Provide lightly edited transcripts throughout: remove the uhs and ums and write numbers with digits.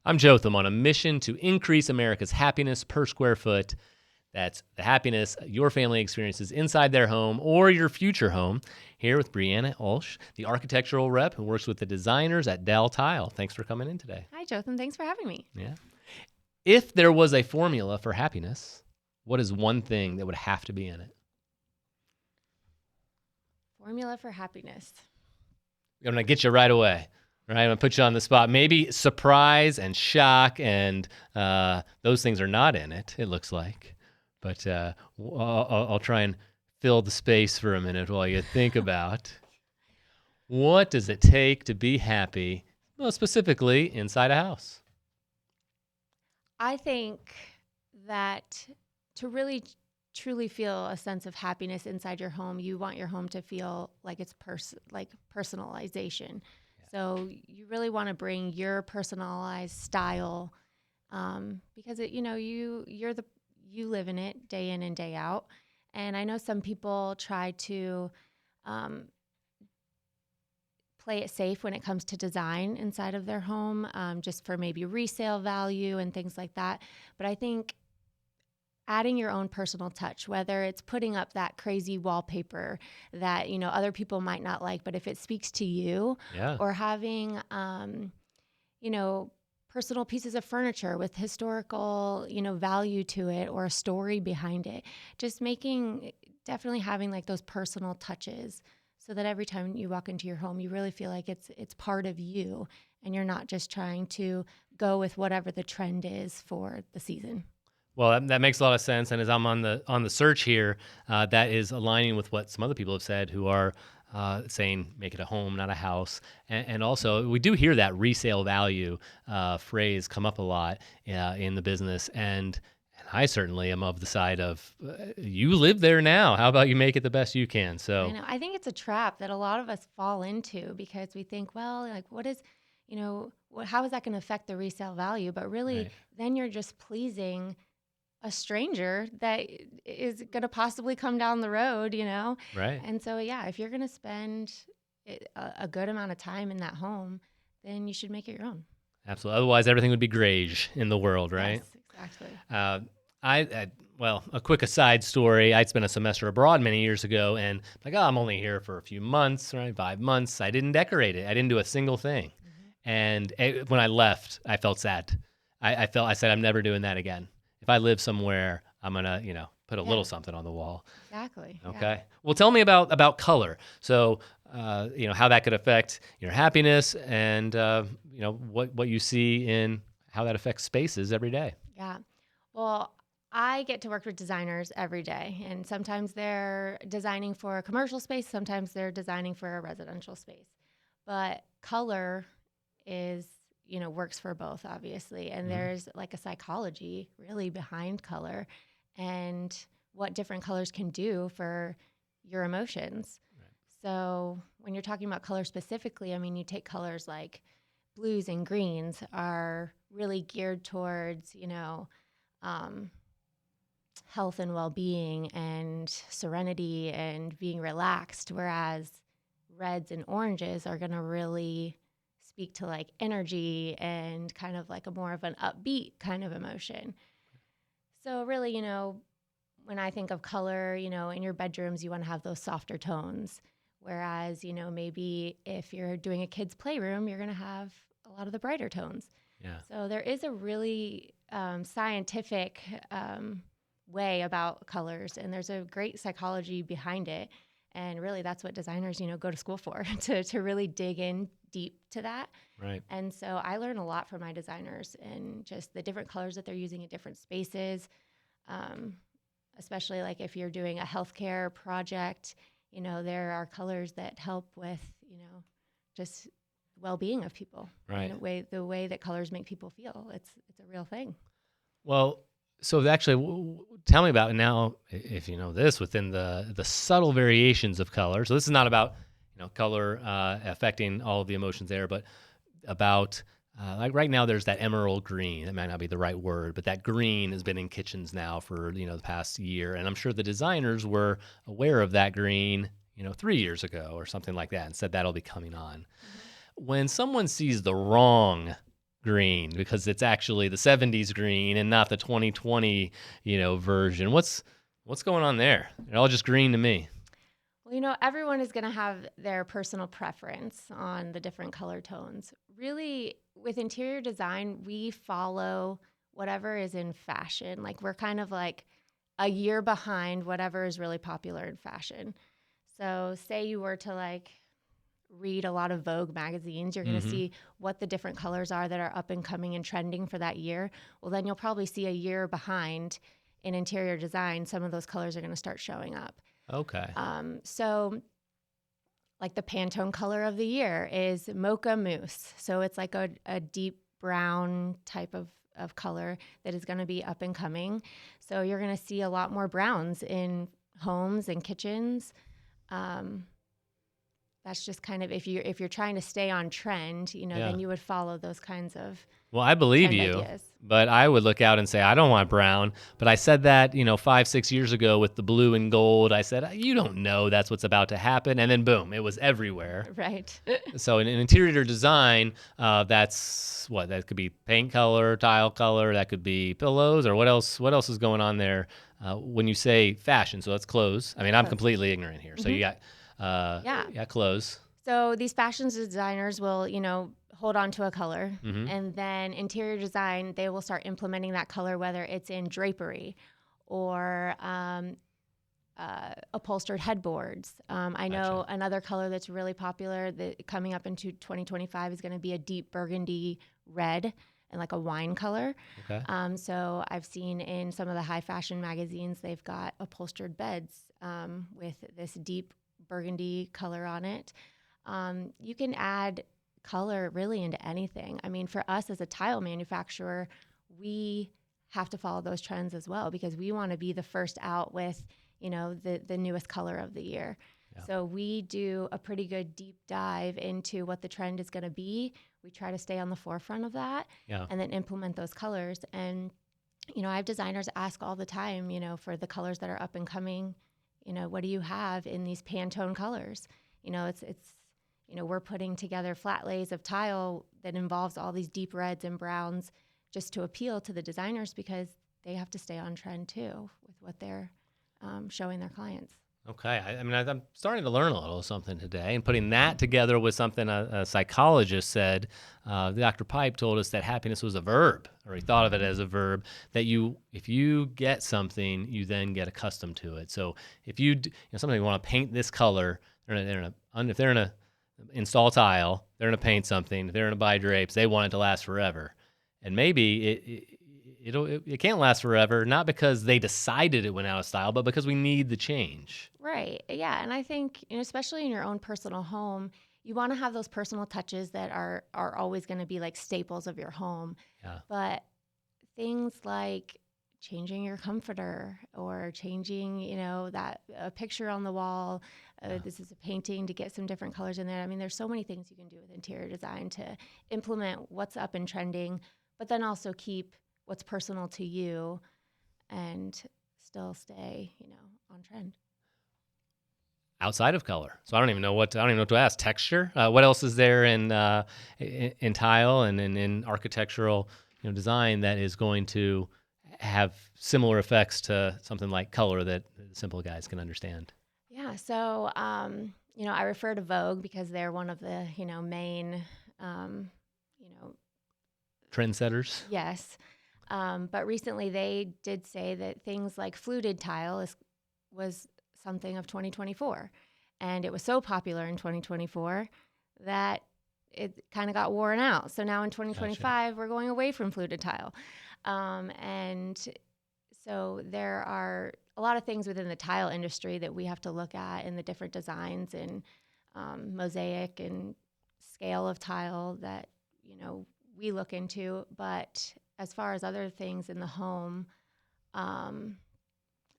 I'm Jotham on a mission to increase America's happiness per square foot. That's the happiness your family experiences inside their home or your future home. Here with Brianna Ulsh, the architectural rep who works with the designers at Daltile. Thanks for coming in today. Hi, Jotham. Thanks for having me. Yeah. If there was a formula for happiness, what is one thing that would have to be in it? Formula for happiness. I'm going to get you right away. Right, I'm going to put you on the spot. Maybe surprise and shock and those things are not in it, it looks like. But I'll try and fill the space for a minute while you think about what does it take to be happy, well, specifically inside a house. I think that to really truly feel a sense of happiness inside your home, you want your home to feel like it's personalization. Yeah. So you really want to bring your personalized style because you live in it day in and day out. And I know some people try to play it safe when it comes to design inside of their home, just for maybe resale value and things like that. But I think adding your own personal touch, whether it's putting up that crazy wallpaper that, other people might not like, but if it speaks to you, yeah. Or having, personal pieces of furniture with historical, value to it or a story behind it, just definitely having like those personal touches so that every time you walk into your home, you really feel like it's part of you and you're not just trying to go with whatever the trend is for the season. Well, that makes a lot of sense, and as I'm on the search here, that is aligning with what some other people have said who are saying make it a home, not a house, and also we do hear that resale value phrase come up a lot in the business, and I certainly am of the side of you live there now. How about you make it the best you can? So I know. I think it's a trap that a lot of us fall into because we think, well, like what is, how is that going to affect the resale value? But really, right. Then you're just pleasing a stranger that is going to possibly come down the road, Right. And so, yeah, if you're going to spend a good amount of time in that home, then you should make it your own. Absolutely. Otherwise, everything would be grayish in the world, right? Yes, exactly. Well, a quick aside story. I'd spent a semester abroad many years ago, and I'm only here for a few months, right? 5 months. I didn't decorate it. I didn't do a single thing. Mm-hmm. And when I left, I felt sad. I said, I'm never doing that again. If I live somewhere, I'm gonna, put a little something on the wall. Exactly. Okay. Yeah. Well, tell me about color. So, how that could affect your happiness, and what you see in how that affects spaces every day. Yeah. Well, I get to work with designers every day, and sometimes they're designing for a commercial space, sometimes they're designing for a residential space. But color is works for both, obviously. And there's like a psychology really behind color and what different colors can do for your emotions. Right. So when you're talking about color specifically, you take colors like blues and greens are really geared towards, health and well-being and serenity and being relaxed, whereas reds and oranges are going to really speak to like energy and kind of like a more of an upbeat kind of emotion. So really, when I think of color, in your bedrooms, you want to have those softer tones. Whereas, maybe if you're doing a kid's playroom, you're going to have a lot of the brighter tones. Yeah. So there is a really scientific way about colors, and there's a great psychology behind it. And really, that's what designers, go to school for, to really dig in deep to that. Right. And so I learn a lot from my designers and just the different colors that they're using in different spaces, especially like if you're doing a healthcare project, there are colors that help with, just well-being of people. Right. And the way that colors make people feel. It's a real thing. Well, so actually, tell me about now, if you know this, within the subtle variations of color. So this is not about color affecting all of the emotions there, but about like right now there's that emerald green. That might not be the right word, but that green has been in kitchens now for the past year, and I'm sure the designers were aware of that green 3 years ago or something like that, and said that'll be coming on. Mm-hmm. When someone sees the wrong green because it's actually the 70s green and not the 2020, version. What's going on there? They're all just green to me. Well, everyone is going to have their personal preference on the different color tones. Really, with interior design, we follow whatever is in fashion. Like we're kind of like a year behind whatever is really popular in fashion. So say you were to like read a lot of Vogue magazines, you're going to see what the different colors are that are up and coming and trending for that year. Well, then you'll probably see a year behind in interior design, some of those colors are going to start showing up. Okay. So like the Pantone color of the year is mocha mousse. So it's like a deep brown type of color that is going to be up and coming. So you're going to see a lot more browns in homes and kitchens. That's just kind of if you're trying to stay on trend, then you would follow those kinds of Well, I believe trend you, ideas. but I would look out and say, I don't want brown. But I said that, 5-6 years ago with the blue and gold. I said, you don't know that's what's about to happen. And then boom, it was everywhere. Right. So in interior design, that's what? That could be paint color, tile color. That could be pillows or what else? What else is going on there when you say fashion? So that's clothes. I mean, I'm completely ignorant here. So you got clothes. So these fashion designers will, hold on to a color, and then interior design, they will start implementing that color, whether it's in drapery or upholstered headboards. I know another color that's really popular that coming up into 2025 is going to be a deep burgundy red and like a wine color. Okay. So I've seen in some of the high fashion magazines, they've got upholstered beds with this deep burgundy color on it. You can add color really into anything. I mean, for us as a tile manufacturer, we have to follow those trends as well because we want to be the first out with, the newest color of the year. Yeah. So we do a pretty good deep dive into what the trend is going to be. We try to stay on the forefront of that and then implement those colors. And, I have designers ask all the time, for the colors that are up and coming, what do you have in these Pantone colors? It's we're putting together flat lays of tile that involves all these deep reds and browns just to appeal to the designers because they have to stay on trend too with what they're showing their clients. Okay. I mean, I'm starting to learn a little something today, and putting that together with something a psychologist said. Dr. Pipe told us that happiness was a verb, or he thought of it as a verb, that if you get something, you then get accustomed to it. So if somebody want to paint this color, if they're in a install tile, they're going to paint something, they're going to buy drapes, they want it to last forever. And maybe it can't last forever, not because they decided it went out of style, but because we need the change. Right. Yeah. And I think, especially in your own personal home, you want to have those personal touches that are always going to be like staples of your home. Yeah. But things like changing your comforter or changing, that a picture on the wall. This is a painting to get some different colors in there. I mean, there's so many things you can do with interior design to implement what's up and trending, but then also keep what's personal to you and still stay, on trend. Outside of color. So I don't even know what to ask. Texture. What else is there in tile and in architectural design that is going to have similar effects to something like color that simple guys can understand? Yeah. So I refer to Vogue because they're one of the main trendsetters. Yes. But recently they did say that things like fluted tile was something of 2024. And it was so popular in 2024 that it kind of got worn out. So now in 2025, we're going away from fluted tile. And so there are a lot of things within the tile industry that we have to look at in the different designs and mosaic and scale of tile that, we look into. But as far as other things in the home,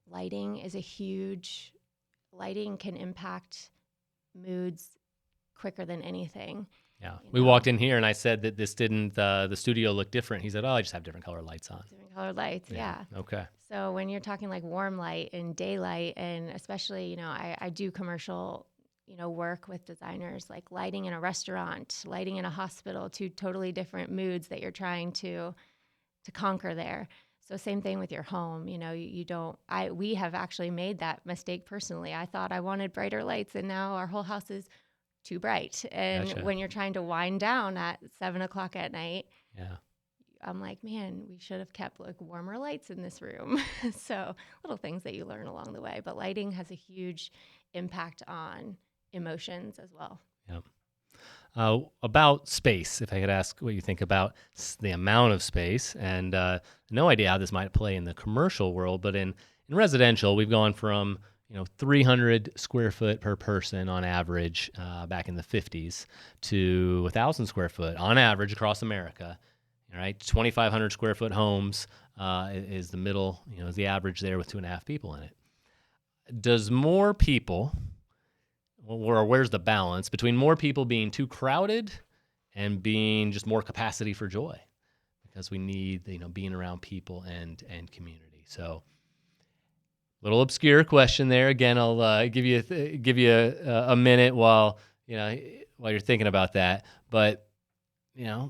lighting is lighting can impact moods quicker than anything. Yeah. We walked in here and I said that this didn't, the studio looked different. He said, I just have different color lights on. Different color lights, yeah. Okay. So when you're talking like warm light and daylight, and especially, I do commercial work with designers, like lighting in a restaurant, lighting in a hospital, two totally different moods that you're trying to conquer there. So same thing with your home. We have actually made that mistake personally. I thought I wanted brighter lights, and now our whole house is too bright. And Gotcha. when you're trying to wind down at 7 o'clock at night, Yeah. I'm like, man, we should have kept like warmer lights in this room. So little things that you learn along the way, but lighting has a huge impact on emotions as well. Yeah. About space, if I could ask what you think about the amount of space, and no idea how this might play in the commercial world, but in residential, we've gone from 300 square foot per person on average back in the 50s to 1,000 square foot on average across America. All right, 2,500 square foot homes is the middle, is the average there with 2.5 people in it. Does more people, or where's the balance between more people being too crowded and being just more capacity for joy? Because we need, being around people and community. So, little obscure question there. Again, I'll give you a minute while you're thinking about that. But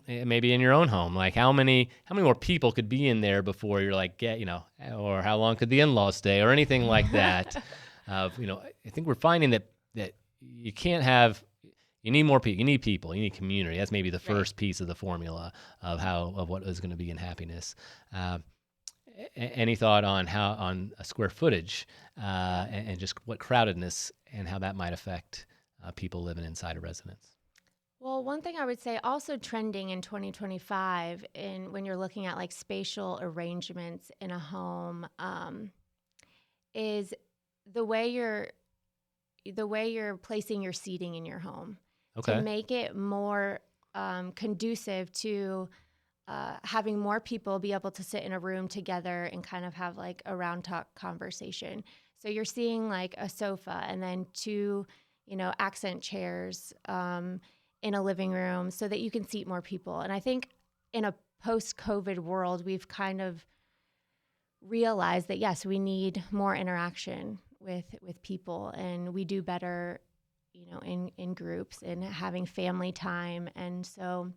maybe in your own home, like how many more people could be in there before you're like, or how long could the in-laws stay or anything like that? I think we're finding that you can't have, you need more people, you need people, you need community. That's maybe the first piece of the formula of what is going to be in happiness. Any thought on a square footage and just what crowdedness and how that might affect people living inside a residence? Well, one thing I would say also trending in 2025 when you're looking at like spatial arrangements in a home is the way you're placing your seating in your home to make it more conducive to having more people be able to sit in a room together and kind of have like a round talk conversation. So you're seeing like a sofa and then two, accent chairs in a living room so that you can seat more people. And I think in a post-COVID world, we've kind of realized that, yes, we need more interaction with people, and we do better, in groups and having family time. And so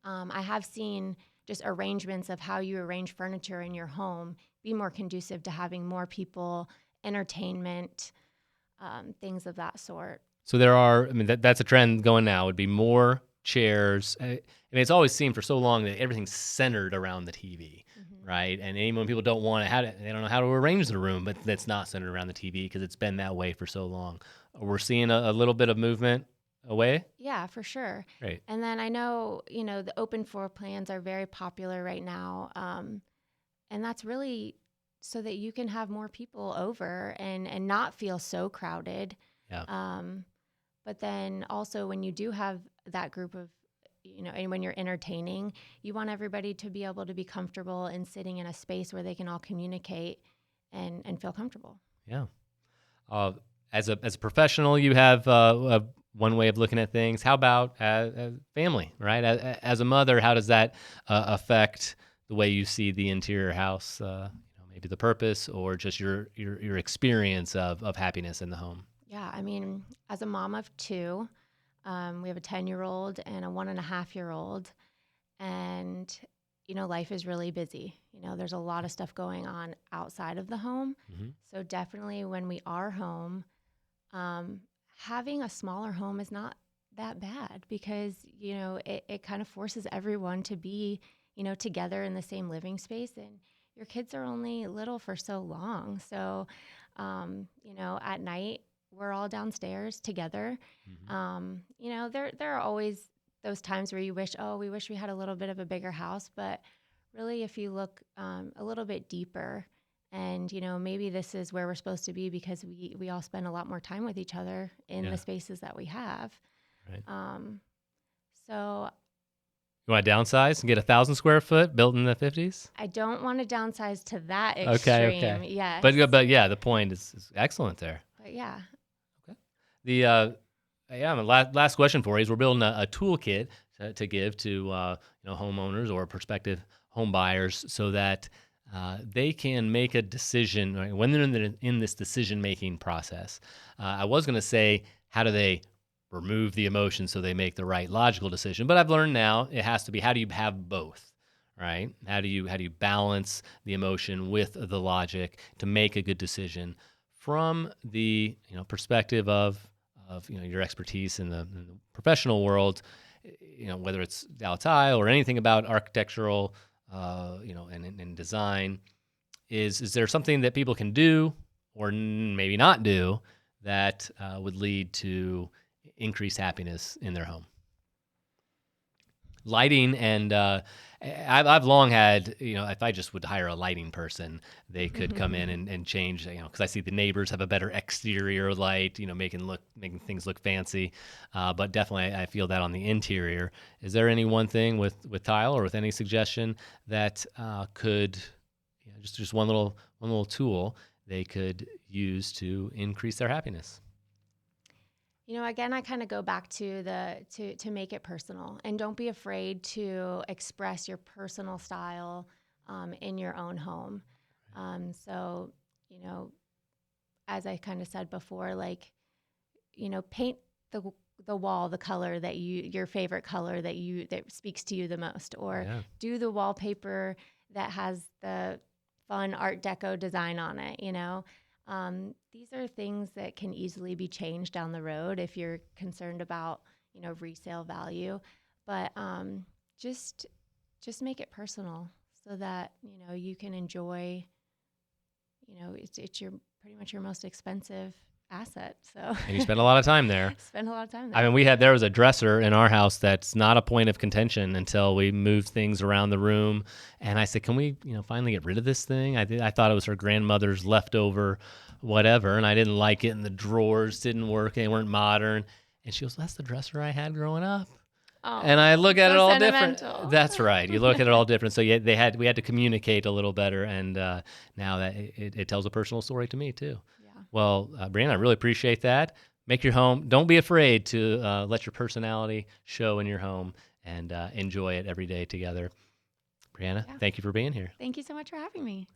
I have seen just arrangements of how you arrange furniture in your home be more conducive to having more people, entertainment, things of that sort. So there are, that's a trend going now, would be more chairs. It's always seemed for so long that everything's centered around the TV, right? And even when people don't want to, they don't know how to arrange the room, but that's not centered around the TV because it's been that way for so long. We're seeing a little bit of movement away? Yeah, for sure. Great. And then I know, the open floor plans are very popular right now. And that's really so that you can have more people over and not feel so crowded. Yeah. But then also when you do have that group of, and when you're entertaining, you want everybody to be able to be comfortable and sitting in a space where they can all communicate and feel comfortable. Yeah. As a professional, you have one way of looking at things. How about as family, right? As a mother, how does that affect the way you see the interior house? Maybe the purpose or just your experience of happiness in the home. Yeah, as a mom of two, we have a 10-year-old and a 1.5-year-old, and life is really busy. There's a lot of stuff going on outside of the home. Mm-hmm. So definitely when we are home, having a smaller home is not that bad because, it kind of forces everyone to be, together in the same living space. And your kids are only little for so long. So, at night, we're all downstairs together. Mm-hmm. There are always those times where you wish, we wish we had a little bit of a bigger house. But really, if you look a little bit deeper and, maybe this is where we're supposed to be because we all spend a lot more time with each other in the spaces that we have. Right. So you want to downsize and get 1,000 square foot built in the 50s? I don't want to downsize to that extreme. Okay. Yes. But yeah, the point is excellent there. But yeah. The last question for you is we're building a toolkit to give to homeowners or prospective home buyers so that they can make a decision, right, when they're in this decision making process. I was going to say how do they remove the emotion so they make the right logical decision? But I've learned now it has to be, how do you have both, right? How do you balance the emotion with the logic to make a good decision from the perspective of your expertise in the professional world, whether it's Daltile or anything about architectural, and design. Is there something that people can do or maybe not do that would lead to increased happiness in their home? Lighting, and I've long had, if I just would hire a lighting person, they could come in and change, because I see the neighbors have a better exterior light, making things look fancy. But definitely I feel that on the interior. Is there any one thing with tile, or with any suggestion that could, just one little tool they could use to increase their happiness? Again, I kind of go back to to make it personal, and don't be afraid to express your personal style in your own home. So, as I kind of said before, like, paint the wall the color that your favorite color that speaks to you the most, or Yeah. do the wallpaper that has the fun Art Deco design on it. These are things that can easily be changed down the road if you're concerned about, resale value. But just make it personal so that, you can enjoy, it's your pretty much your most expensive asset. So And you spend a lot of time there. spend a lot of time I there. mean, there was a dresser in our house that's not a point of contention until we moved things around the room. And I said, can we, finally get rid of this thing? I thought it was her grandmother's leftover whatever, and I didn't like it, and the drawers didn't work. They weren't modern. And she goes, that's the dresser I had growing up. Oh, And I look at so it all sentimental. different. That's right. You look at it all different. So yeah, we had to communicate a little better. And now that it tells a personal story to me too. Yeah. Well, Brianna, I really appreciate that. Make your home. Don't be afraid to let your personality show in your home, and enjoy it every day together. Brianna, Yeah. thank you for being here. Thank you so much for having me.